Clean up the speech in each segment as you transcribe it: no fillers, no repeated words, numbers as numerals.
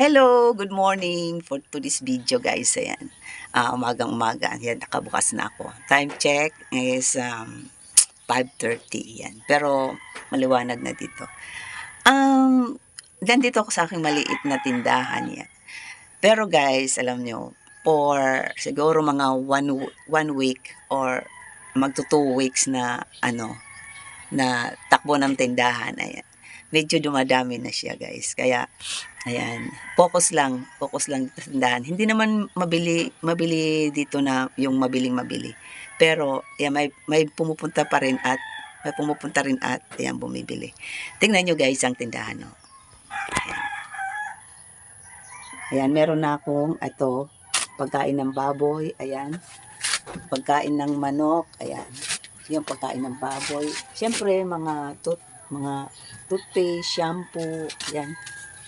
Hello, good morning for to this video guys. Ayan, umagang-umaga. Ayan, nakabukas na ako. Time check is 5:30. Yan. Pero maliwanag na dito. Nandito ako sa aking maliit na tindahan yan. Pero guys, alam nyo, for siguro mga one week or magto 2 weeks na na takbo ng tindahan. Ayan. Medyo dumadami na siya guys. Kaya ayan, focus lang sa tindahan. Hindi naman mabili dito na yung mabili. Pero ayan, may pumupunta pa rin at ayan, bumibili. Tingnan nyo guys ang tindahan. No? Ayan, meron na akong pagkain ng baboy, ayan. Pagkain ng manok, ayan. Yung pagkain ng baboy. Siyempre, mga toothpaste, shampoo, ayan,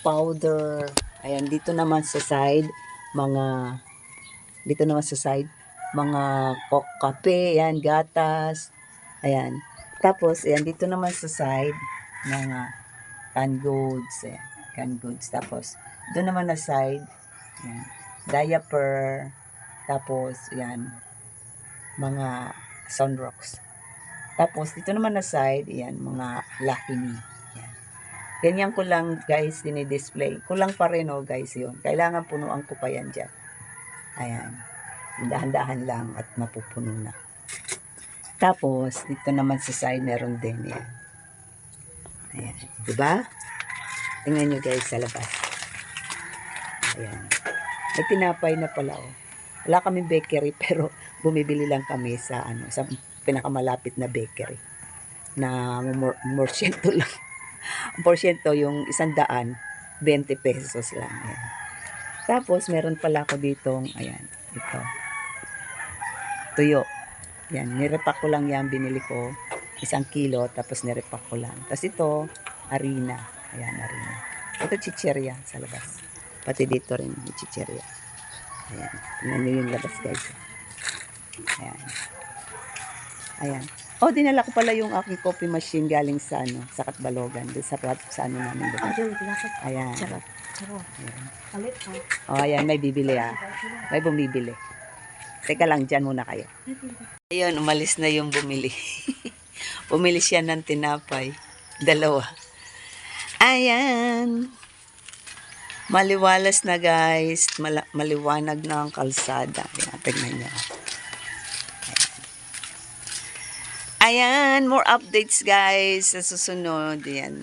powder. Ayan, dito naman sa side, mga kape, ayan, gatas. Ayan. Tapos, ayan, dito naman sa side, mga canned goods, ayan, canned goods. Tapos, doon naman na side, ayan, diaper, tapos, ayan, mga sunrocks. Tapos, dito naman na side, ayan, mga Lucky Me. Ayan. Ganyan ko lang, guys, dinidisplay. Kulang pa rin, guys, yun. Kailangan punuan ko pa yan dyan. Ayan. Dahan-dahan lang at mapupuno na. Tapos, dito naman sa side, meron din, yan. Ayan. Diba? Tingnan nyo, guys, sa labas. Ayan. May tinapay na pala, Wala kaming bakery, pero bumibili lang kami sa pinakamalapit na bakery na morsyento lang. Ang porsyento yung 100, 20 pesos lang. Ayan. Tapos meron pala ako ditong ayan, ito. Tuyo. Ayan, nirepack ko lang yan, binili ko 1 kilo tapos nirepack ko lang. Tapos ito, harina. Ayan, harina. Ito chichirya sa labas. Pati dito rin yung chichirya. Ayan. Tingnan nyo yung labas guys. Ayan. Ayan. Dinala ko pala yung aking coffee machine galing sa Katbalogan. Doon sa namin doon. Ayan. Ayan. Ayan, may bibili May bumibili. Teka lang, dyan muna kayo. Ayun, umalis na yung bumili. Bumili siya ng tinapay. 2. Ayan. Maliwalas na guys. Maliwanag na ang kalsada. Ayan, tignan nyo. Ayan, more updates guys sa susunod. Ayan.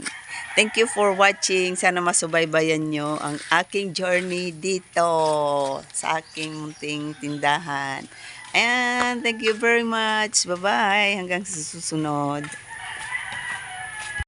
Thank you for watching. Sana masubaybayan nyo ang aking journey dito sa aking munting tindahan. Ayan, thank you very much. Bye-bye. Hanggang sa susunod.